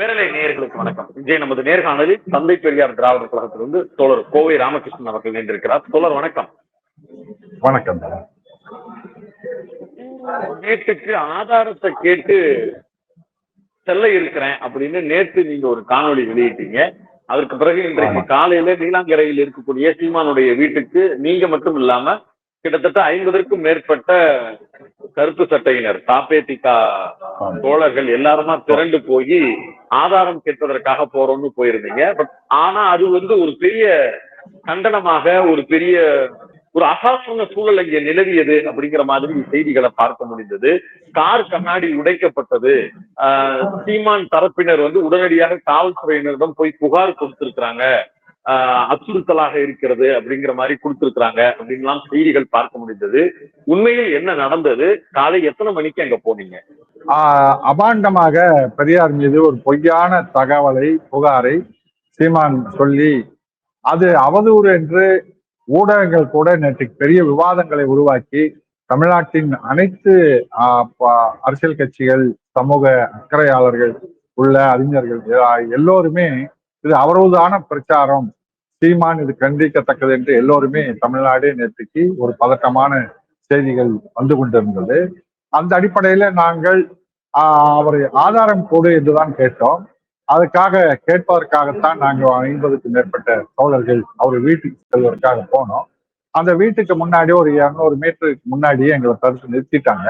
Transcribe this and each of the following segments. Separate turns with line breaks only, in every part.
பேரலை நேயர்களுக்கு வணக்கம். இன்றைய நமது நேர்காணலில் தந்தை பெரியார் திராவிடர் கழகத்திலிருந்து தோழர் கோவை ராமகிருஷ்ணன் அவர்கள் இணைந்திருக்கிறார். தோழர் வணக்கம்.
வணக்கம்.
நேற்றுக்கு ஆதாரத்தை கேட்டு செல்ல இருக்கிறேன் அப்படின்னு நேற்று நீங்க ஒரு காணொளி வெளியிட்டீங்க. அதற்கு பிறகு இன்றைக்கு காலையில நீலாங்கரையில் இருக்கக்கூடிய சீமானுடைய வீட்டுக்கு நீங்க மட்டும் இல்லாம கிட்டத்தட்ட 50க்கும் மேற்பட்ட கருப்பு சட்டையினர் தாப்பேதிகா தோழர்கள் எல்லாருமா திரண்டு போய் ஆதாரம் கேட்பதற்காக போறோம்னு போயிருந்தீங்க. பட் ஆனா அது ஒரு பெரிய கண்டனமாக ஒரு அசாதாரண சூழல் இங்கே நிலவியது அப்படிங்கிற மாதிரி செய்திகளை பார்க்க முடிந்தது. கார் கண்ணாடி உடைக்கப்பட்டது. சீமான் தரப்பினர் உடனடியாக காவல்துறையினரிடம் போய் புகார் கொடுத்திருக்கிறாங்க, அச்சுறுத்தலாக இருக்கிறது அப்படிங்கிற மாதிரி கொடுத்திருக்கிறாங்க அப்படின்லாம் செய்திகள் பார்க்க முடிந்தது. உண்மையில் என்ன நடந்தது? காலை எத்தனை மணிக்கு அங்க போனீங்க?
அபாண்டமாக பெரியார் மீது ஒரு பொய்யான புகாரை சீமான் சொல்லி அது அவதூறு என்று ஊடகங்கள் கூட நேற்றுக்கு பெரிய விவாதங்களை உருவாக்கி தமிழ்நாட்டின் அனைத்து அரசியல் கட்சிகள், சமூக அக்கறையாளர்கள் உள்ள அறிஞர்கள் எல்லோருமே இது அவதூறான பிரச்சாரம், சீமான் இது கண்டிக்கத்தக்கது என்று எல்லோருமே தமிழ்நாடு நேற்றுக்கு ஒரு பதட்டமான செய்திகள் வந்து கொண்டிருந்தது. அந்த அடிப்படையில நாங்கள் அவரை ஆதாரம் கொடு என்றுதான் கேட்டோம். அதுக்காக கேட்பதற்காகத்தான் நாங்கள் 50க்கும் மேற்பட்ட தோழர்கள் அவர் வீட்டுக்கு செல்வதற்காக போனோம். அந்த வீட்டுக்கு முன்னாடி ஒரு 200 மீட்டருக்கு முன்னாடியே எங்களை தடுத்து நிறுத்திட்டாங்க.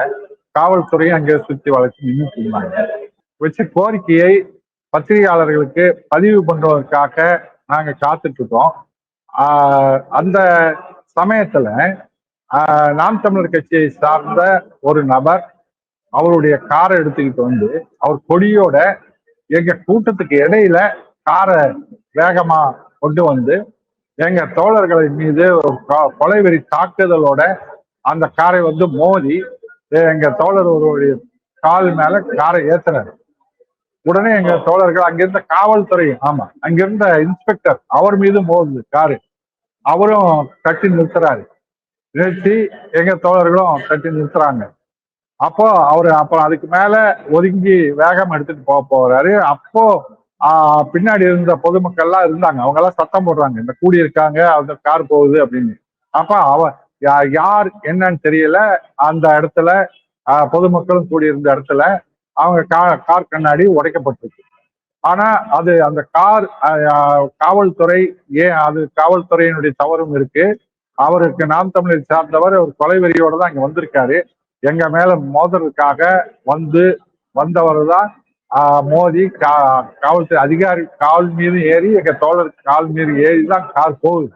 காவல்துறையும் அங்கே சுற்றி வளைச்சு நின்றுட்டு இருந்தாங்க. வச்ச கோரிக்கையை பத்திரிகையாளர்களுக்கு பதிவு பண்ணுவதற்காக நாங்க காத்துட்டு இருக்கோம். அந்த சமயத்துல நாம் தமிழர் கட்சியை சார்ந்த ஒரு நபர் அவருடைய காரை எடுத்துக்கிட்டு வந்து அவர் கொடியோட எங்க கூட்டத்துக்கு இடையில காரை வேகமா கொண்டு வந்து எங்க தோழர்களை மீது கொலைவெறி தாக்குதலோட அந்த காரை மோதி எங்க தோழர் ஒருவருடைய கால் மேல காரை ஏத்துறாரு. உடனே எங்க தோழர்கள் அங்கிருந்த காவல்துறை, அங்கிருந்த இன்ஸ்பெக்டர் அவர் மீது மோதுது காரு. அவரும் தட்டி நிறுத்துறாரு. நிறுத்தி எங்க தோழர்களும் தட்டி நிறுத்துறாங்க. அப்போ அப்புறம் அதுக்கு மேல ஒதுங்கி வேகம் எடுத்துட்டு போறாரு. அப்போ பின்னாடி இருந்த பொதுமக்கள் எல்லாம் இருந்தாங்க. அவங்க எல்லாம் சத்தம் போடுறாங்க, இந்த கூடி இருக்காங்க, அந்த கார் போகுது அப்படின்னு. அப்ப யார் என்னன்னு தெரியல. அந்த இடத்துல பொதுமக்களும் கூடியிருந்த இடத்துல அவங்க கார் கண்ணாடி உடைக்கப்பட்டிருக்கு. ஆனா அது அந்த கார் காவல்துறை அது காவல்துறையினுடைய தவறும் இருக்கு. அவருக்கு நாம் தமிழர் சார்ந்தவர் ஒரு கொலைவெறியோட தான் இங்க வந்திருக்காரு. எங்க மேல மோதலுக்காக வந்தவர் தான் மோதி காவல்துறை அதிகாரி கால் மீது ஏறி எங்க தோழர் கால் மீது ஏறி தான் கார் போகுது.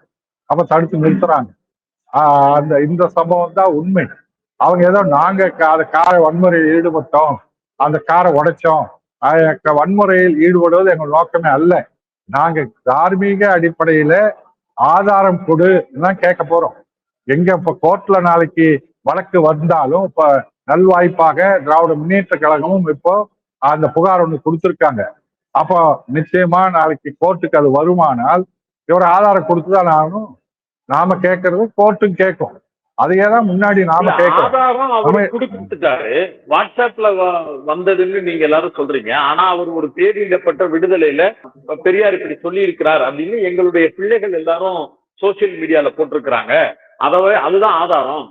அப்ப தடுத்து நிறுத்துறாங்க. இந்த சம்பவம் தான் உண்மை. அவங்க ஏதோ நாங்க காரை வன்முறையில் ஈடுபட்டோம், அந்த காரை உடைச்சோம், வன்முறையில் ஈடுபடுவது எங்கள் நோக்கமே அல்ல. நாங்க தார்மீக அடிப்படையில ஆதாரம் கொடு தான் கேட்க போறோம். எங்க இப்ப கோர்ட்ல நாளைக்கு வழக்கு வந்தாலும் இப்ப நல்வாய்ப்பாக திராவிட முன்னேற்ற கழகமும் இப்போ அந்த புகார் ஒண்ணு கொடுத்திருக்காங்க. அப்போ நிச்சயமா நாளைக்கு கோர்ட்டுக்கு அது வருமானால் இவர் ஆதாரம் கொடுத்துதான் ஆகணும். நாம கேட்கறது கோர்ட்டும் கேட்கும். அதையேதான் முன்னாடி நாம
கொடுத்துட்டாரு. வாட்ஸ்அப்ல வந்ததுன்னு நீங்க எல்லாரும் சொல்றீங்க. ஆனா அவர் ஒரு தேதியிடப்பட்ட விடுதலையில பெரியார் இப்படி சொல்லி இருக்கிறார் அப்படின்னு எங்களுடைய பிள்ளைகள் எல்லாரும் சோசியல் மீடியால போட்டிருக்கிறாங்க. அதுதான் ஆதாரம்.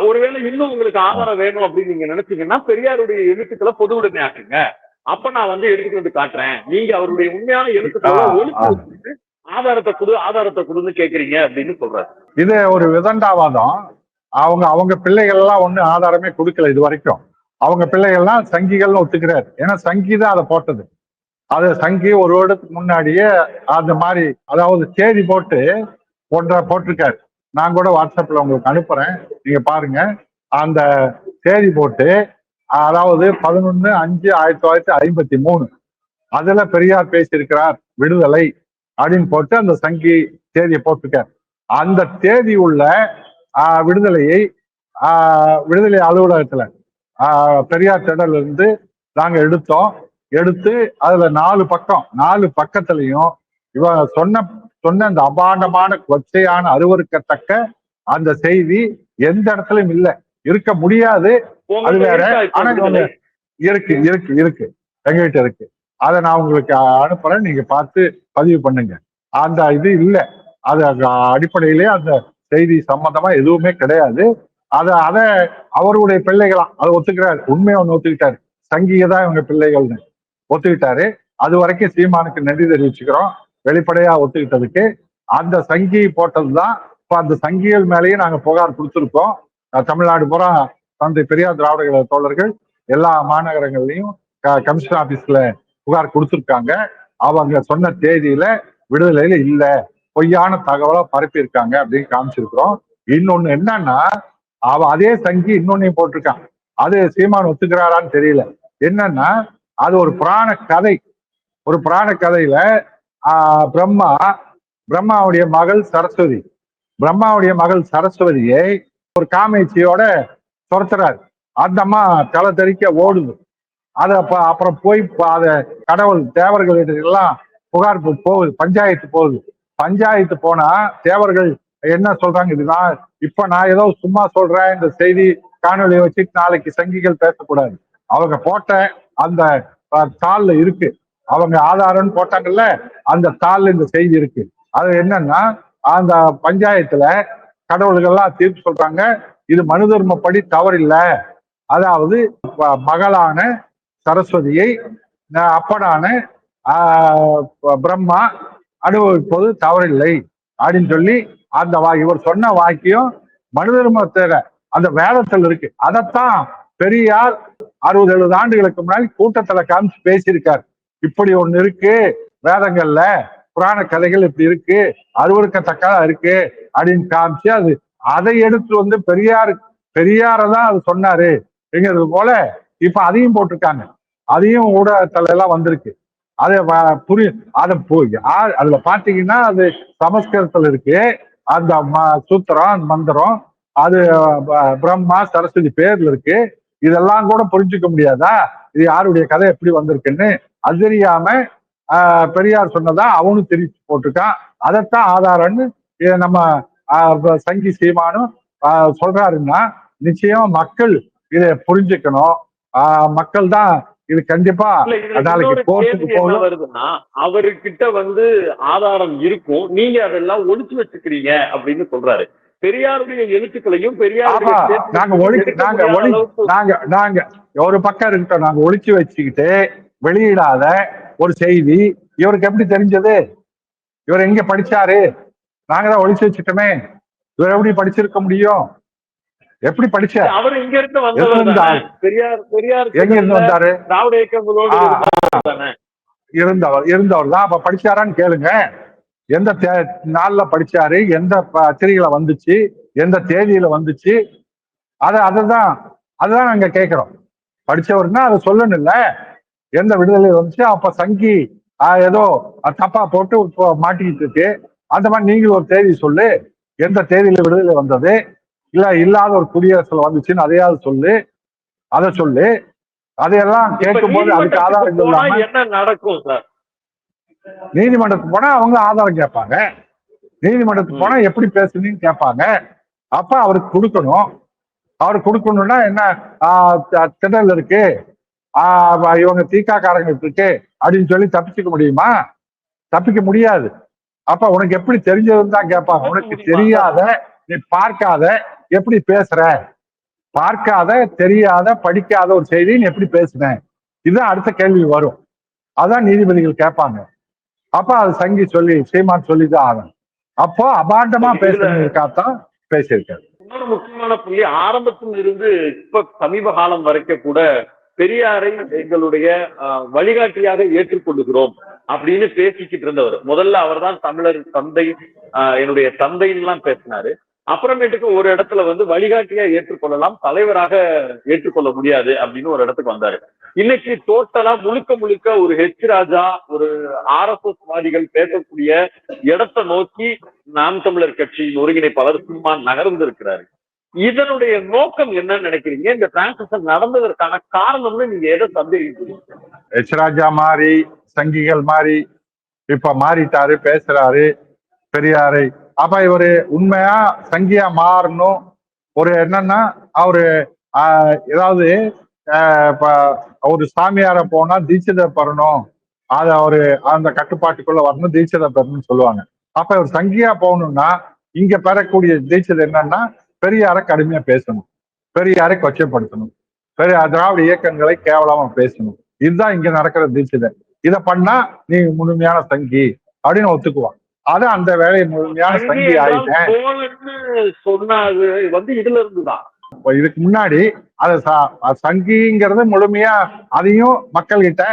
ஒருவேளை இன்னும் உங்களுக்கு ஆதாரம் வேணும் அப்படின்னு நீங்க நினைச்சீங்கன்னா பெரியாருடைய எழுத்துக்களை பொது உடைமை ஆக்குங்க. அப்ப நான் எடுத்துட்டு வந்து காட்டுறேன். நீங்க அவருடைய உண்மையான எழுத்துக்களை ஒழுங்கு ஆதாரத்தை கொடுன்னு கேக்குறீங்க அப்படின்னு சொல்றாரு.
இது ஒரு விதண்டாவாதம். அவங்க பிள்ளைகள் எல்லாம் ஒண்ணு ஆதாரமே கொடுக்கல இது வரைக்கும். அவங்க பிள்ளைகள் எல்லாம் சங்கிகள்னு ஒத்துக்கிறாரு. ஏன்னா சங்கி தான் அதை போட்டது. அது சங்கி ஒரு வருடத்துக்கு முன்னாடியே அந்த மாதிரி அதாவது தேதி போட்டு போட்டிருக்காரு. நான் கூட வாட்ஸ்அப்ல உங்களுக்கு அனுப்புறேன், நீங்க பாருங்க. அந்த தேதி போட்டு அதாவது 11/5/1953 அதுல பெரியார் பேசியிருக்கிறார் விடுதலை அப்படின்னு போட்டு அந்த சங்கி தேதியை போட்டிருக்கார். அந்த தேதி உள்ள விடுதலை அலுவலகத்துல பெரியார் திடல்ல இருந்து நாங்க எடுத்து அதுல 4 பக்கத்துலயும் இவன் சொன்ன அந்த அபாண்டமான கொச்சையான அருவருக்கத்தக்க அந்த செய்தி எந்த இடத்துலயும் இருக்க முடியாது. அது வேற. ஆனா இருக்கு எங்ககிட்ட இருக்கு. அதை நான் உங்களுக்கு அனுப்புறேன், நீங்க பார்த்து பதிவு பண்ணுங்க. அந்த இது இல்லை, அது அடிப்படையிலே அந்த செய்தி சம்பந்தமா எதுவுமே கிடையாது. அதை அவருடைய பிள்ளைகளாம் அதை ஒத்துக்கிறாரு, உண்மையை ஒண்ணு ஒத்துக்கிட்டாரு. சங்கிகை தான் இவங்க பிள்ளைகள்னு ஒத்துக்கிட்டாரு. அது வரைக்கும் சீமானுக்கு நன்றி தெரிவிச்சுக்கிறோம், வெளிப்படையா ஒத்துக்கிட்டதுக்கு. அந்த சங்கி போட்டதுதான் இப்ப அந்த சங்கிகள் மேலேயும் நாங்க புகார் கொடுத்துருக்கோம். தமிழ்நாடு பூரா தந்தை பெரியார் திராவிட கழக தோழர்கள் எல்லா மாநகரங்கள்லயும் கமிஷன் ஆபீஸ்ல புகார் கொடுத்துருக்காங்க. அவங்க சொன்ன தேதியில விடுதலையில இல்ல, பொய்யான தகவலா பரப்பி இருக்காங்க அப்படின்னு காமிச்சிருக்கிறோம். இன்னொன்னு என்னன்னா, அதே சங்கி இன்னொன்னையும் போட்டிருக்கான். அது சீமான் ஒத்துக்கிறாரான்னு தெரியல. என்னன்னா, அது ஒரு புராண கதை. ஒரு புராண கதையில பிரம்மாவுடைய மகள் சரஸ்வதி, பிரம்மாவுடைய மகள் சரஸ்வதியை ஒரு காமேச்சியோட துரத்துறாரு. அந்த அம்மா தலை தெறிக்க ஓடுது. அது அப்புறம் போய் அத கடவுள் தேவர்கள் எல்லாம் புகார் போகுது, பஞ்சாயத்து போகுது. பஞ்சாயத்து போனா தேவர்கள் என்ன சொல்றாங்க, இதுதான் இப்ப நான் ஏதோ சும்மா சொல்றேன், இந்த செய்தி காணொலியை வச்சுட்டு நாளைக்கு சங்கிகள் பேசக்கூடாது. அவங்க போட்ட அந்த தாள்ல இருக்கு, அவங்க ஆதாரம்னு போட்டாங்கல்ல, அந்த தாள்ல இந்த செய்தி இருக்கு. அது என்னன்னா, அந்த பஞ்சாயத்துல கடவுள்கள்லாம் தீர்ப்பு சொல்றாங்க, இது மனு தர்மப்படி தவறில்லை. அதாவது மகளான சரஸ்வதியை அப்பனான பிரம்மா அனுபவிப்பது தவறில்லை அப்படின்னு சொல்லி அந்த இவர் சொன்ன வாக்கியம் மனு தர்மத்துல அந்த வேதத்தில் இருக்கு. அதைத்தான் பெரியார் 60-70 ஆண்டுகளுக்கு முன்னாடி கூட்டத்துல காமிச்சு பேசியிருக்காரு. இப்படி ஒண்ணு இருக்கு வேதங்கள்ல, புராண கதைகள் இப்படி இருக்கு, அருவருக்கத்தக்கதா இருக்கு அப்படின்னு காமிச்சு அதை எடுத்து வந்து பெரியாரதான் அது சொன்னாரு அப்படிங்கிறது போல இப்ப அதையும் போட்டிருக்காங்க. அதையும் ஊடகத்துல எல்லாம் வந்திருக்கு. அதை அதுல பாத்தீங்கன்னா அது சமஸ்கிருதத்துல இருக்கு. அந்த சூத்திரம் மந்திரம் அது பிரம்மா சரஸ்வதி பேர்ல இருக்கு. இதெல்லாம் கூட புரிஞ்சுக்க முடியாதா, இது யாருடைய கதை எப்படி வந்திருக்குன்னு? அது தெரியாம பெரியார் சொன்னதா அவனும் தெரிவிச்சு போட்டிருக்கான். அதைத்தான் ஆதாரம்னு நம்ம சங்கி சீமானும் சொல்றாருன்னா, நிச்சயம் மக்கள் இதை புரிஞ்சுக்கணும். மக்கள் தான் இது கண்டிப்பா நாளைக்கு கோர்ட்டுக்கு போகணும்.
வருதுன்னா அவர்கிட்ட வந்து ஆதாரம் இருக்கும், நீங்க அதெல்லாம் ஒழிச்சு வச்சுக்கிறீங்க அப்படின்னு சொல்றாரு. பெரியாருடைய எழுத்துக்களையும்
நாங்க ஒரு பக்கம் இருக்கட்டும், நாங்க ஒழிச்சு வச்சுக்கிட்டு வெளியிடாத ஒரு செய்தி இவருக்கு எப்படி தெரிஞ்சது? இவர் எங்க படிச்சாரு? நாங்க தான் ஒழிச்சு வச்சுட்டோமே, இவர் எப்படி படிச்சிருக்க முடியும்? எப்படி படிச்ச?
அவர் இங்க இருந்து வந்தவர், பெரியார்
எங்க இருந்து வந்தாரு?
திராவிட இயக்கங்களோடு
இருந்தவர் தான். அப்ப படிச்சாரான்னு கேளுங்க. எந்த நாள்ல படிச்சாரு, எந்த பத்திரிகையில வந்துச்சு, எந்த தேதியில வந்துச்சு, அதுதான் நாங்க கேட்கிறோம். படிச்சவர்னா அதை சொல்லணும்ல, எந்த விடுதலை வந்துச்சு. அப்ப சங்கி ஏதோ தப்பா போட்டு மாட்டிக்கிட்டு இருக்கு. அந்த மாதிரி நீங்களும் ஒரு தேதி சொல்லு, எந்த தேதியில விடுதலை வந்தது, இல்ல இல்லாத ஒரு குடியரசுல வந்துச்சுன்னு அதையாவது சொல்லு, அதை சொல்லு. அதையெல்லாம் கேட்கும் போது அதுக்கு ஆதாரம் இல்லாம
என்ன நடக்கும் சார்?
நீதிமன்றத்துக்கு போனா அவங்க ஆதாரம் கேட்பாங்க. நீதிமன்றத்துக்கு போனா எப்படி பேசுனீங்கன்னு கேட்பாங்க. அப்ப அவருக்கு கொடுக்கணும். அவருக்கு கொடுக்கணும்னா என்ன, திடல் இருக்கு, இவங்க தீக்காக்காரங்களுக்கு இருக்கு அப்படின்னு சொல்லி தப்பிச்சுக்க முடியுமா? தப்பிக்க முடியாது. அப்ப உனக்கு எப்படி தெரிஞ்சதுன்னு தான் கேட்பாங்க. உனக்கு தெரியாத, நீ பார்க்காத எப்படி பேசுற? பார்க்காத, தெரியாத, படிக்காத ஒரு செய்தி நீ எப்படி பேசுன? இதுதான் அடுத்த கேள்வி வரும். அதான் நீதிபதிகள் கேட்பாங்க. அப்ப அது சங்கி சொல்லி சீமான் சொல்லிதான் ஆகணும். அப்போ அபாண்டமா பேசுறதுக்காகத்தான் பேசியிருக்காரு.
இன்னொரு முக்கியமான புள்ளி, ஆரம்பத்தில் இருந்து இப்ப சமீப காலம் வரைக்கும் கூட பெரியாரை எங்களுடைய வழிகாட்டியாக ஏற்றுக்கொள்ளுகிறோம் அப்படின்னு பேசிக்கிட்டு இருந்தவர். முதல்ல அவர் தான் தமிழர் தந்தை, என்னுடைய தந்தைன்னு எல்லாம் பேசினாரு. அப்புறமேட்டுக்கு ஒரு இடத்துல வந்து வழிகாட்டியா ஏற்றுக்கொள்ளலாம், தலைவராக ஏற்றுக்கொள்ள முடியாது அப்படின்னு ஒரு இடத்துக்கு வந்தாரு. இன்னைக்கு டோட்டலா முழுக்க ஒரு ஹெச் ராஜா, ஒரு RSS வாதிகள் பேசக்கூடிய இடத்தை நோக்கி நாம் தமிழர் கட்சியின் ஒருங்கிணைப்பாளர் சீமான் நகர்ந்து இருக்கிறாரு. இதனுடைய நோக்கம் என்னன்னு நினைக்கிறீங்க? இந்த டிரான்சிஷன் நடந்ததற்கான காரணம்னு நீங்க எதை சந்தேகிக்கிறீங்க?
ஹெச் ராஜா மாறி, சங்கிகள் மாறி இப்ப மாறிட்டாரு, பேசுறாரு பெரியாரை. அப்ப இவரு உண்மையா சங்கியா மாறணும். ஒரு என்னன்னா, அவரு ஏதாவது ஒரு சாமியார போனா தீட்சிதர் பெறணும் அதை அவரு அந்த கட்டுப்பாட்டுக்குள்ள வரணும், தீட்சதை பெறணும்னு சொல்லுவாங்க. அப்ப ஒரு சங்கியா போகணும்னா இங்க பெறக்கூடிய தீட்சதை என்னன்னா, பெரியாரை கடுமையா பேசணும், பெரியாரை கொச்சைப்படுத்தணும், பெரிய திராவிட இயக்கங்களை கேவலமா பேசணும். இதுதான் இங்க நடக்கிற தீட்சதை. இதை பண்ணா நீ முழுமையான சங்கி அப்படின்னு ஒத்துக்குவான். அது அந்த வேலையை முழுமையான சங்கி ஆயிட்டேன்
சொன்னது இதுல இருந்துதான்.
இதுக்கு முன்னாடி அத சங்கிங்கிறது முழுமையா அதையும் மக்கள் கிட்ட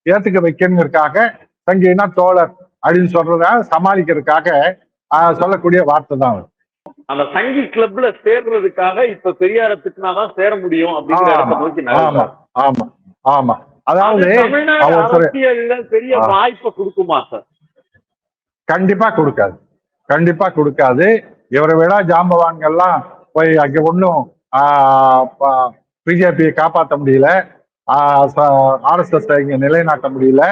ஏத்துக்க வைக்கணுங்கிறதுக்காக சங்கினா தோழர் அப்படின்னு சொல்றத சமாளிக்கிறதுக்காக சொல்லக்கூடிய வார்த்தை தான்.
அந்த சங்கி கிளப்ல சேர்றதுக்காக இப்ப பெரியார திட்டினாதான் சேர முடியும் அப்படிங்கிற இடத்தை நோக்கி.
ஆமா ஆமா ஆமா. அதாவது
அரசியல்ல பெரிய வாய்ப்பை கொடுக்குமா சார்?
கண்டிப்பா கொடுக்காது, கண்டிப்பா கொடுக்காது. இவரை விட ஜாம்பவான்கள்லாம் போய் அங்க ஒன்னும் பிஜேபியை காப்பாற்ற முடியல, RSS இங்க நிலைநாட்ட முடியல.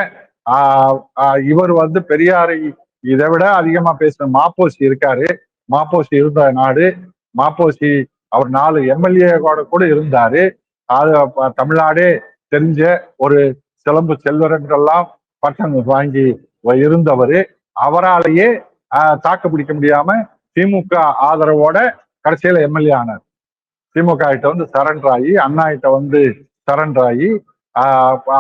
இவர் பெரியாரை இதை விட அதிகமா பேசின மாப்போசி இருக்காரு. மாப்போசி இருந்த நாடு, மாப்போசி அவர் 4 MLA கூட இருந்தாரு. அது தமிழ்நாடே தெரிஞ்ச ஒரு சிலம்பு செல்வரென்றெல்லாம் பட்டம் வாங்கி இருந்தவர். அவராலேயே தாக்கு பிடிக்க முடியாம திமுக ஆதரவோட கடைசியில MLA ஆனார். திமுக கிட்ட சரண்டர் ஆகி, அண்ணா கிட்ட சரண்டர் ஆகி,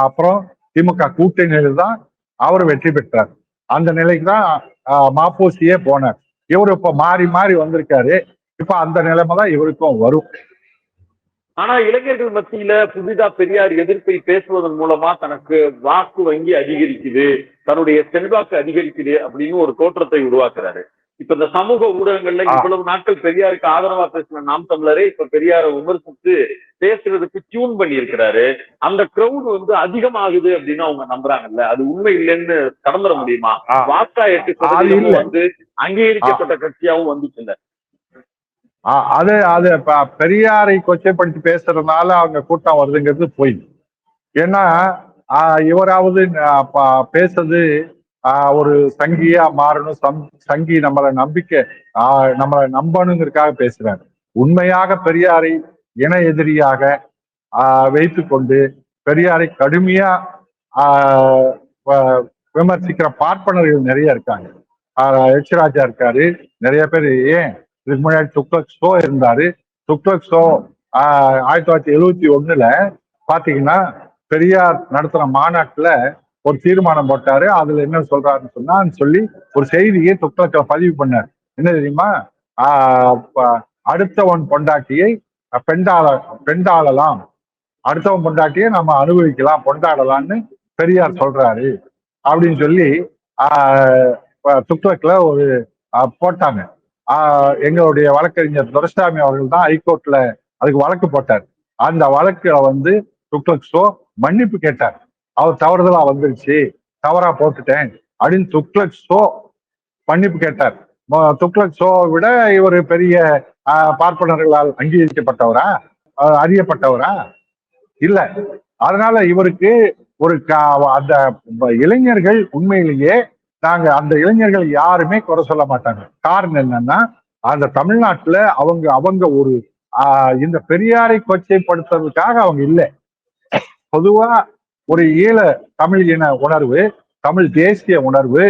அப்புறம் திமுக கூட்டணியில் தான் அவர் வெற்றி பெற்றார். அந்த நிலைக்கு தான் மாப்போசியே போனார். இவரு இப்ப மாறி மாறி வந்திருக்காரு. இப்ப அந்த நிலைமை தான் இவருக்கும் வரும்.
ஆனா இளைஞர்கள் மத்தியில புதிதா பெரியார் எதிர்ப்பை பேசுவதன் மூலமா தனக்கு வாக்கு வங்கி அதிகரிக்குது, தன்னுடைய செல்வாக்கு அதிகரிக்குது அப்படின்னு ஒரு தோற்றத்தை உருவாக்குறாரு. இப்ப இந்த சமூக ஊடகங்கள்ல இவ்வளவு நாட்கள் பெரியாருக்கு ஆதரவா பேசின நாம் தமிழரே இப்ப பெரியாரை விமர்சித்து பேசுறதுக்கு டியூன் பண்ணி இருக்கிறாரு. அந்த கிரௌட் அதிகமாகுது அப்படின்னு அவங்க நம்புறாங்கல்ல, அது உண்மை இல்லைன்னு கடந்துட முடியுமா? வாக்கா 8% அங்கீகரிக்கப்பட்ட கட்சியாவும் வந்துச்சு இல்ல.
அது பெரியாரை கொச்சைப்படுத்தி பேசுறதுனால அவங்க கூட்டம் வருதுங்கிறது போய். ஏன்னா இவராவது பேசுறது ஒரு சங்கியா மாறணும், சங்கி நம்மளை நம்பணுங்கிறதுக்காக பேசுறாரு. உண்மையாக பெரியாரை இன எதிரியாக வைத்து கொண்டு பெரியாரை கடுமையா விமர்சிக்கிற பார்ப்பனர்கள் நிறைய இருக்காங்க. ராஜா இருக்காரு, நிறைய பேர். ஏன் இதுக்கு முன்னாடி துக்ளக் ஷோ இருந்தாரு. துக்ளக் ஷோ 1971 பாத்தீங்கன்னா பெரியார் நடத்துற மாநாட்டுல ஒரு தீர்மானம் போட்டாரு. அதுல என்ன சொல்றாருன்னு சொல்லி ஒரு செய்தியை துக்ளக்ல பதிவு பண்ணார். என்ன தெரியுமா? அடுத்தவன் பொண்டாட்டியை பெண்டாளலாம், அடுத்தவன் பொண்டாட்டியை நம்ம அனுபவிக்கலாம், கொண்டாடலாம்னு பெரியார் சொல்றாரு அப்படின்னு சொல்லி துக்ளக்ல ஒரு போட்டாங்க. எங்களுடைய வழக்கறிஞர் துரைசாமி அவர்கள் தான் ஹைகோர்ட்ல அதுக்கு வழக்கு போட்டார். அந்த வழக்குல துக்ளக் ஷோ மன்னிப்பு கேட்டார். அவர் தவறுதலா வந்துருச்சு, தவறா போட்டுட்டேன் அப்படின்னு துக்ளக் ஷோ மன்னிப்பு கேட்டார். துக்ளக் ஷோவை விட இவர் பெரிய பார்ப்பனர்களால் அங்கீகரிக்கப்பட்டவரா, அறியப்பட்டவரா? இல்ல. அதனால இவருக்கு ஒரு அந்த இளைஞர்கள் உண்மையிலேயே நாங்க அந்த இளைஞர்கள் யாருமே குறை சொல்ல மாட்டாங்க. காரணம் என்னன்னா, அந்த தமிழ்நாட்டுல அவங்க ஒரு இந்த பெரியாரை கொச்சைப்படுத்துறதுக்காக அவங்க இல்லை. பொதுவா ஒரு ஈழ தமிழ் இன உணர்வு, தமிழ் தேசிய உணர்வு,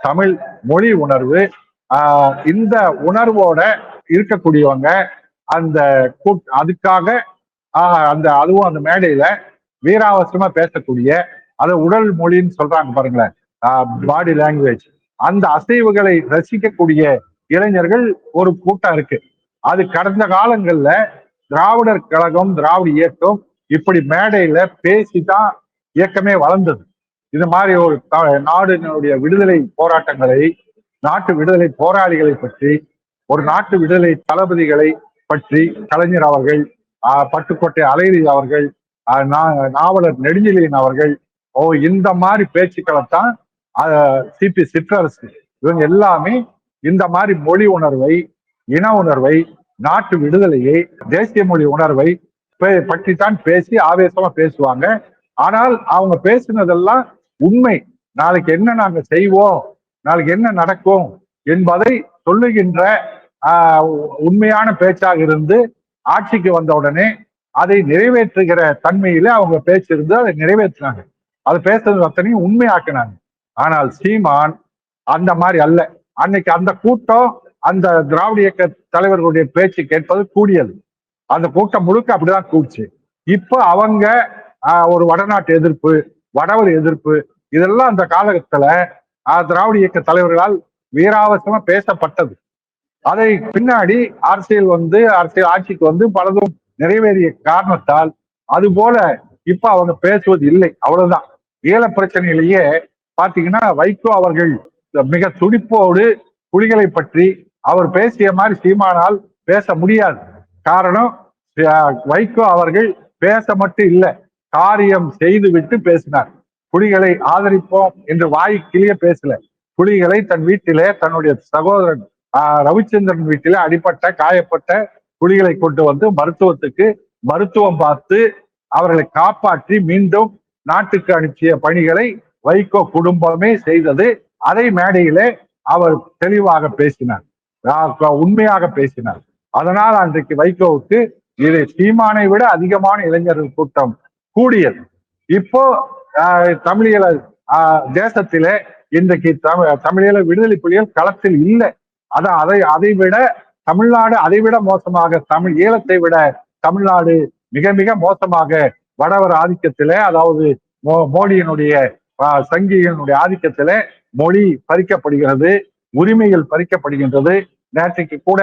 தமிழ் மொழி உணர்வு, இந்த உணர்வோட இருக்கக்கூடியவங்க அதுக்காக அதுவும் அந்த மேடையில வீராவசமா பேசக்கூடிய, அதை உடல் மொழின்னு சொல்றாங்க பாருங்களேன், பாடி லாங்குவேஜ், அந்த அசைவுகளை ரசிக்கக்கூடிய இளைஞர்கள் ஒரு கூட்டம் இருக்கு. அது கடந்த காலங்கள்ல திராவிடர் கழகம், திராவிட இயக்கம் இப்படி மேடையில பேசிதான் இயக்கமே வளர்ந்தது. இது மாதிரி ஒரு நாடினுடைய விடுதலை போராட்டங்களை, நாட்டு விடுதலை போராளிகளை பற்றி, ஒரு நாட்டு விடுதலை தளபதிகளை பற்றி கலைஞர் அவர்கள், பட்டுக்கோட்டை அழகிரி அவர்கள், நாவலர் நெடுஞ்செழியன் அவர்கள், இந்த மாதிரி பேச்சுக்களைத்தான் சிபி சிற்றரசு இவங்க எல்லாமே இந்த மாதிரி மொழி உணர்வை, இன உணர்வை, நாட்டு விடுதலையை, தேசிய மொழி உணர்வை பற்றித்தான் பேசி ஆவேசமா பேசுவாங்க. ஆனால் அவங்க பேசினதெல்லாம் உண்மை. நாளைக்கு என்ன நாங்க செய்வோம், நாளைக்கு என்ன நடக்கும் என்பதை சொல்லுகின்ற உண்மையான பேச்சாக இருந்து ஆட்சிக்கு வந்த உடனே அதை நிறைவேற்றுகிற தன்மையில அவங்க பேச்சு இருந்து அதை நிறைவேற்றினாங்க. அது பேசுறது அத்தனையும் உண்மையாக்குனாங்க. ஆனால் சீமான் அந்த மாதிரி அல்ல. அன்னைக்கு அந்த கூட்டம் அந்த திராவிட இயக்க தலைவர்களுடைய பேச்சு கேட்பது கூடியது. அந்த கூட்டம் முழுக்க அப்படிதான் கூடுச்சு. இப்போ அவங்க ஒரு வடநாட்டு எதிர்ப்பு, வடவர் எதிர்ப்பு, இதெல்லாம் அந்த காலகட்டத்துல திராவிட இயக்க தலைவர்களால் வீராவசமா பேசப்பட்டது. அதை பின்னாடி அரசியல் ஆட்சிக்கு வந்து பலதும் நிறைவேறிய காரணத்தால் அது போல இப்ப அவங்க பேசுவது இல்லை, அவ்வளவுதான். ஈழ பிரச்சனையிலேயே பாத்தீங்கன்னா வைகோ அவர்கள் மிக துடிப்போடு புலிகளை பற்றி அவர் பேசிய மாதிரி சீமானால் பேச முடியாது. காரணம், வைகோ அவர்கள் பேச மட்டும் இல்லை, காரியம் செய்து விட்டு பேசினார். புலிகளை ஆதரிப்போம் என்று வாய்க்கிலேயே பேசல. புலிகளை தன் வீட்டிலே தன்னுடைய சகோதரன் ரவிச்சந்திரன் வீட்டிலே அடிப்பட்ட காயப்பட்ட புலிகளை கொண்டு வந்து மருத்துவம் பார்த்து அவர்களை காப்பாற்றி மீண்டும் நாட்டுக்கு அனுப்பிய பணிகளை வைகோ குடும்பமே செய்தது. அதை மேடையிலே அவர் தெளிவாக பேசினார், உண்மையாக பேசினார். அதனால் அன்றைக்கு வைகோவுக்கு இது சீமானை விட அதிகமான இளைஞர்கள் கூட்டம் கூடியது. இப்போ தமிழீழ தேசத்திலே இன்றைக்கு தமிழீழ விடுதலை புலிகள் களத்தில் இல்லை. அதை விட தமிழ்நாடு அதை விட மோசமாக, தமிழ் ஈழத்தை விட தமிழ்நாடு மிக மிக மோசமாக வடவர் ஆதிக்கத்திலே, அதாவது மோடியினுடைய சங்கியினுடைய ஆதிக்கத்திலே மொழி பறிக்கப்படுகிறது, உரிமைகள் பறிக்கப்படுகின்றது. நேற்றைக்கு கூட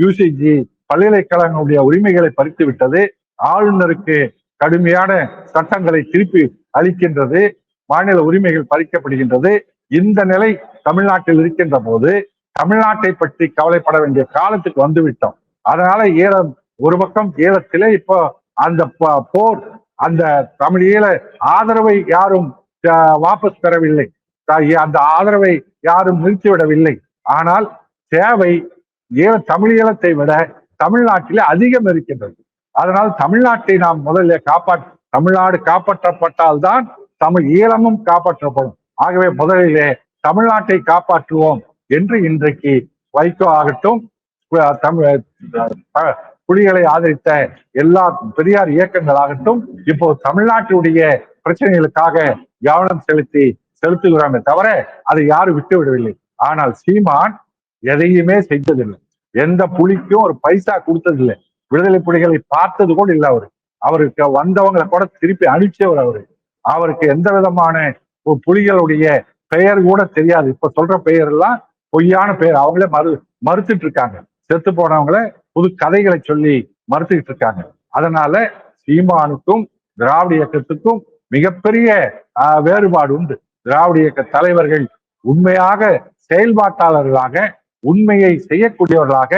யூசிஜி பல்கலைக்கழகங்களுடைய உரிமைகளை பறித்து விட்டது. ஆளுநருக்கு கடுமையான சட்டங்களை திருப்பி அளிக்கின்றது, மாநில உரிமைகள் பறிக்கப்படுகின்றது. இந்த நிலை தமிழ்நாட்டில் இருக்கின்ற போது தமிழ்நாட்டை பற்றி கவலைப்பட வேண்டிய காலத்துக்கு வந்துவிட்டோம். அதனால ஒரு பக்கம் ஈழத்திலே இப்போ அந்த போர், அந்த தமிழீழ ஆதரவை யாரும் வாபஸ் பெறவில்லை, அந்த ஆதரவை யாரும் நிறுத்திவிடவில்லை. ஆனால் தேவை தமிழீழத்தை விட தமிழ்நாட்டிலே அதிகம் இருக்கின்றது. அதனால் தமிழ்நாட்டை நாம் முதல்ல தமிழ்நாடு காப்பாற்றப்பட்டால்தான் தமிழ் ஈழமும் காப்பாற்றப்படும். ஆகவே முதலிலே தமிழ்நாட்டை காப்பாற்றுவோம் என்று இன்றைக்கு வைகோ ஆகட்டும், புலிகளை ஆதரித்த எல்லா பெரியார் இயக்கங்கள் ஆகட்டும், இப்போ தமிழ்நாட்டுடைய பிரச்சனைகளுக்காக கவனம் செலுத்துகிறாங்க தவிர அதை யாரும் விட்டு விடவில்லை. ஆனால் சீமான் எதையுமே செய்ததில்லை, எந்த புலிக்கும் ஒரு பைசா கொடுத்ததில்லை, விடுதலை புலிகளை பார்த்தது கூட இல்லை. அவருக்கு வந்தவங்களை கூட திருப்பி அனுப்பிச்சவர். அவருக்கு எந்த விதமான புலிகளுடைய பெயர் கூட தெரியாது. இப்ப சொல்ற பெயர் எல்லாம் பொய்யான பெயர், அவங்களே மறுத்துட்டு இருக்காங்க. செத்து போனவங்கள புது கதைகளை சொல்லி மறுத்துக்கிட்டு இருக்காங்க. அதனால சீமானுக்கும் திராவிட இயக்கத்துக்கும் மிகப்பெரிய வேறுபாடு உண்டு. திராவிட இயக்க தலைவர்கள் உண்மையாக செயல்பாட்டாளர்களாக, உண்மையை செய்யக்கூடியவர்களாக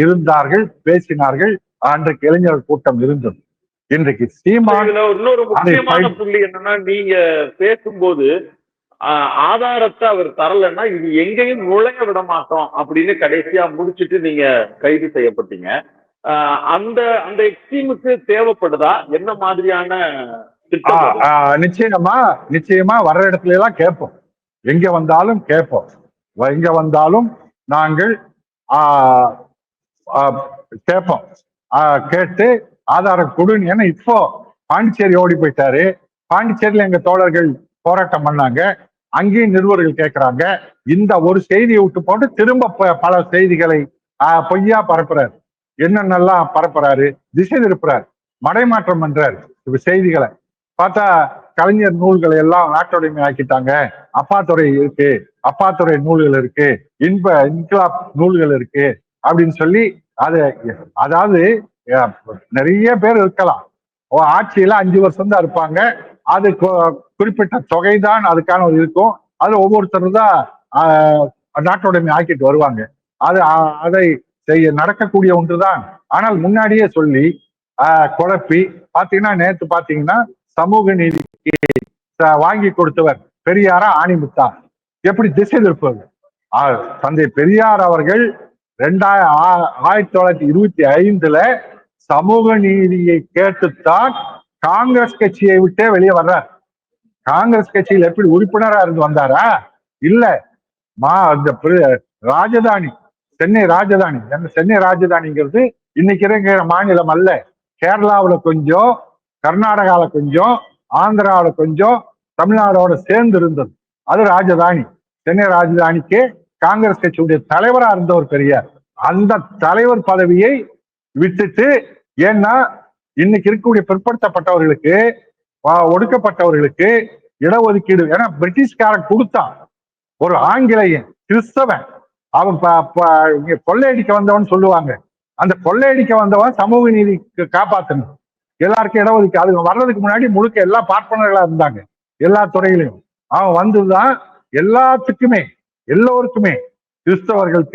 இருந்தார்கள், பேசினார்கள். அன்றைக்கு இளைஞர்கள் கூட்டம் இருந்தது. இன்றைக்கு சீமான்
இன்னொரு முக்கியமான புள்ளி என்னன்னா, நீங்க பேசும்போது ஆதாரத்தை அவர் தரலன்னா இது எங்கேயும் நுழைய விட மாட்டோம் அப்படின்னு கடைசியா முடிச்சுட்டு நீங்க கைது செய்யப்பட்டீங்க. அந்த அந்த எக்ஸ்ட்ரீமுக்கு தேவைப்படுதா? என்ன மாதிரியான
நிச்சயமா வர்ற இடத்துல எல்லாம் கேட்போம், எங்க வந்தாலும் கேட்போம். எங்க வந்தாலும் நாங்கள் கேட்போம். கேட்டு ஆதாரம் கொடுன்னு. ஏன்னா இப்போ பாண்டிச்சேரி ஓடி போயிட்டாரு. பாண்டிச்சேரியில எங்க தோழர்கள் போராட்டம் பண்ணாங்க, அங்கேயும் நிருபர்கள் கேட்கிறாங்க. இந்த ஒரு செய்தியை விட்டு போட்டு திரும்ப பல செய்திகளை பொய்யா பரப்புறாரு. என்னென்னலாம் பரப்புறாரு, திசை திருப்புறாரு, மடைமாற்றம் பண்றாரு. செய்திகளை பார்த்தா கலைஞர் நூல்களை எல்லாம் நாட்டுடைமை ஆக்கிட்டாங்க, அப்பாத்துறை இருக்கு, அப்பாத்துறை நூல்கள் இருக்கு, இன்கிலாப் நூல்கள் இருக்கு அப்படின்னு சொல்லி அதாவது நிறைய பேர் இருக்கலாம், ஆட்சியில 5 வருஷம் தான் இருப்பாங்க, அது குறிப்பிட்ட தொகைதான் அதுக்கான இருக்கும். அது ஒவ்வொருத்தரும் தான் நாட்டுடைமை ஆக்கிட்டு வருவாங்க. அதை நடக்கக்கூடிய ஒன்றுதான். ஆனால் முன்னாடியே சொல்லி குழப்பி பாத்தீங்கன்னா, நேற்று பாத்தீங்கன்னா சமூக நீதிக்கு வாங்கி கொடுத்தவர் பெரியாரா ஆணிமுத்தா, எப்படி திசை திருப்பது? தந்தை பெரியார் அவர்கள் 1925 சமூக நீதியை கேட்டுத்தான் காங்கிரஸ் கட்சியை விட்டே வெளியே வர்றார். காங்கிரஸ் கட்சியில் எப்படி உறுப்பினரா இருந்து வந்தாரா? இல்ல, ராஜதானி சென்னை ராஜதானி, சென்னை ராஜதானிங்கிறது இன்னைக்கு இருக்கிற மாநிலம் அல்ல. கேரளாவில் கொஞ்சம், கர்நாடகாவில் கொஞ்சம், ஆந்திராவில் கொஞ்சம், தமிழ்நாடோட சேர்ந்து இருந்தது. அது ராஜதானி. சென்னை ராஜதானிக்கு காங்கிரஸ் கட்சியுடைய தலைவரா இருந்தவர் பெரியார். அந்த தலைவர் பதவியை விட்டுட்டு, ஏன்னா இன்னைக்கு இருக்கக்கூடிய பிற்படுத்தப்பட்டவர்களுக்கு, ஒடுக்கப்பட்டவர்களுக்கு இடஒதுக்கீடு, ஏன்னா பிரிட்டிஷ்காரன் கொடுத்தான். ஒரு ஆங்கிலேயன் கிறிஸ்தவன் அவன் கொள்ளையடிக்க வந்தவன் சொல்லுவாங்க. அந்த கொள்ளையடிக்க வந்தவன் சமூக நீதி காப்பாற்றணும், எல்லாருக்கும் இடஒதுக்கீடு. அது வர்றதுக்கு முன்னாடி முழுக்க எல்லா பார்ப்பனர்களா இருந்தாங்க எல்லா துறையிலையும். அவன் வந்துதான் எல்லாத்துக்குமே, எல்லோருக்குமே, கிறிஸ்தவர்கள்,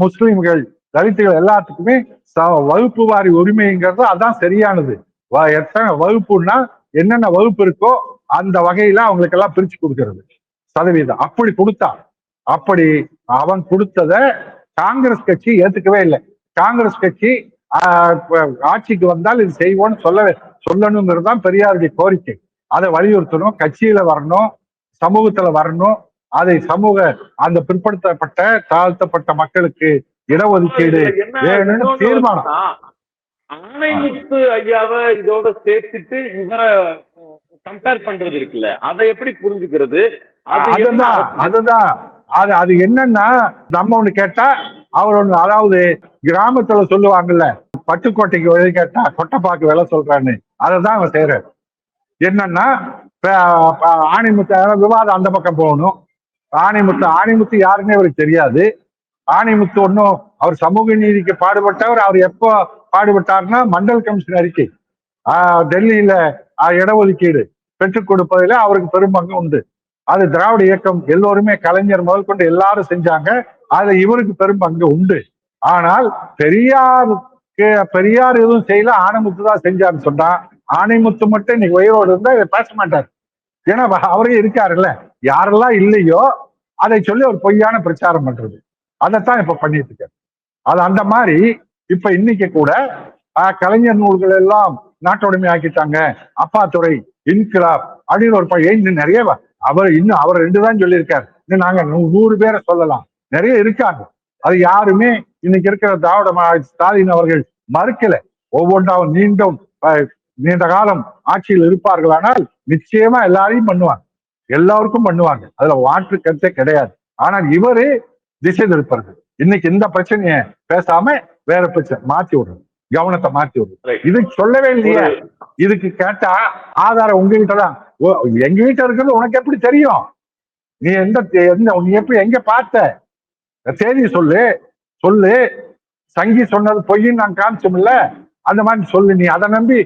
முஸ்லிம்கள், தலித்துகள் எல்லாத்துக்குமே வகுப்பு வாரி உரிமைங்கிறது அதான் சரியானது. எத்தனை வகுப்புன்னா என்னென்ன வகுப்பு இருக்கோ அந்த வகையில அவங்களுக்கு எல்லாம் பிரிச்சு கொடுக்கறது சதவீதம். அப்படி கொடுத்தான். அப்படி அவன் கொடுத்தத காங்கிரஸ் கட்சி ஏத்துக்கவே இல்லை. காங்கிரஸ் கட்சி ஆட்சிக்கு வந்தால் இது செய்வோம்னு சொல்லணுங்கிறது தான் பெரியாருடைய கோரிக்கை. அதை வலியுறுத்தணும், கட்சியில வரணும், சமூகத்துல வரணும். அதை அந்த பிற்படுத்தப்பட்ட தாழ்த்தப்பட்ட மக்களுக்கு இடஒதுக்கீடு வேணும்னு தீர்மானம்.
ஆணைமுத்து ஐயாவை இதோட சேர்த்துட்டு இவரை கம்பேர் பண்றது இருக்குல்ல, அதை எப்படி புரிஞ்சுக்கிறது?
அதுதான் அது என்னன்னா, நம்ம ஒண்ணு கேட்டா அவர் ஒண்ணு, அதாவது கிராமத்துல சொல்லுவாங்கல்ல, பட்டுக்கோட்டைக்கு விலை கேட்டா கொட்டைப்பாக்கு விலை சொல்றான்னு, அதைதான் அவன் செய்யறாரு. என்னன்னா ஆணைமுத்து விவாதம் அந்த பக்கம் போகணும். ஆணைமுத்து யாருன்னே அவருக்கு தெரியாது. ஆணைமுத்து ஒன்னும் அவர் சமூக நீதிக்கு பாடுபட்டவர். அவர் எப்போ பாடுபட்டார்னா மண்டல் கமிஷன் அறிக்கை, டெல்லியில இடஒதுக்கீடு பெற்றுக் கொடுப்பதில் அவருக்கு பெரும்பங்கு உண்டு. அது திராவிட இயக்கம் எல்லோருமே, கலைஞர் முதல் கொண்டு எல்லாரும் செஞ்சாங்க. அதுல இவருக்கு பெரும்பங்கு உண்டு. ஆனால் பெரியார் எதுவும் செய்யல, ஆணைமுத்து தான் செஞ்சாருன்னு சொன்னா, ஆணைமுத்து மட்டும் இன்னைக்கு உயிரோடு இருந்தா இதை பேச மாட்டார். ஏன்னா அவரே இருக்காருல்ல. யாரெல்லாம் இல்லையோ அதை சொல்லி ஒரு பொய்யான பிரச்சாரம் பண்றது, அதைத்தான் இப்ப பண்ணிட்டு இருக்காரு. அது அந்த மாதிரி இப்ப இன்னைக்கு கூட கலைஞர் நூல்கள் எல்லாம் நாட்டோடுமை ஆக்கிட்டாங்க, அப்பாத்துறை, இன்கிலாப் அப்படின்னு ஒரு பையன் நிறைய அவர் 2 தான் சொல்லியிருக்காரு. இன்னும் நாங்க 100 பேரை சொல்லலாம், நிறைய இருக்காங்க. அது யாருமே இன்னைக்கு இருக்கிற திராவிட ஸ்டாலின் அவர்கள் மறுக்கல. ஒவ்வொன்றாவும் நீண்ட காலம் ஆட்சியில் இருப்பார்கள், ஆனால் நிச்சயமா எல்லாரையும் பண்ணுவாங்க, எல்லாருக்கும் பண்ணுவாங்க. அதுல மாற்று கருத்தே கிடையாது. ஆனால் இவரு திசை திருப்பறது. இன்னைக்கு இந்த பிரச்சனைய பேசாம வேற பிரச்சனை மாத்தி விடுறது, கவனத்தை மாத்தி விடுறது. இதுக்கு சொல்லவே இல்லையே. இதுக்கு கேட்டா ஆதாரம் உங்ககிட்ட தான். எங்க வீட்டுல இருக்கிறது உனக்கு எப்படி தெரியும்? நீ நீ எப்படி எங்க பார்த்த செய்தி சொல்லு. சங்கி சொன்னது பொய்ன்னு நான் காமிச்சோம்ல, அந்த மாதிரி சொல்லு. நீ அதை நம்பி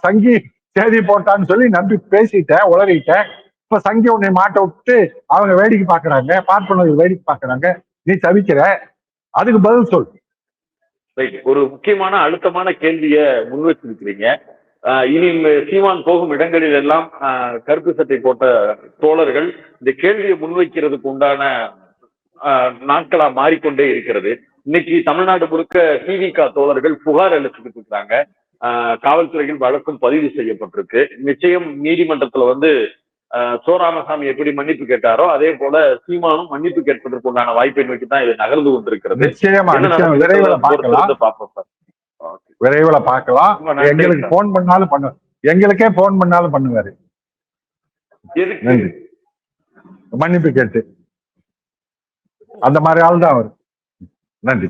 சங்கி செய்தி போட்டான்னு சொல்லி நம்பி பேசிட்ட, உளறிட்ட. இப்ப சங்கி உன்னை மாட்ட விட்டு அவங்க வேடிக்கை பாக்குறாங்க, பார்ப்பனர்கள் வேடிக்கை பாக்குறாங்க, நீ தவிக்கிற. அதுக்கு பதில் சொல்.
ஒரு முக்கியமான அழுத்தமான கேள்விய முன் வச்சிருக்கிறீங்க. இனி சீமான் போகும் இடங்களில் எல்லாம் கருப்பு சட்டை போட்ட தோழர்கள் இந்த கேள்வியை முன்வைக்கிறதுக்கு உண்டான நாட்களா மாறிக்கொண்டே இருக்கிறது. இன்னைக்கு தமிழ்நாடு முழுக்க டிவிக தோழர்கள் புகார் அளிச்சுக்கிட்டு இருக்கிறாங்க. காவல்துறையில் வழக்கும் பதிவு செய்யப்பட்டிருக்கு. நிச்சயம் நீதிமன்றத்துல சோராமசாமி எப்படி மன்னிப்பு கேட்டாரோ அதே போல சீமானும் மன்னிப்பு கேட்பதற்கு உண்டான வாய்ப்பை நோக்கி தான் இது நகர்ந்து கொண்டிருக்கிறது.
விரைவில் பார்க்கலாம். எங்களுக்கு போன் பண்ணாலும் எங்களுக்கே போன் பண்ணாலும் பண்ணுவாரு. மன்னிப்பு கேட்டு அந்த மாதிரி ஆள் தான் அவர். நன்றி.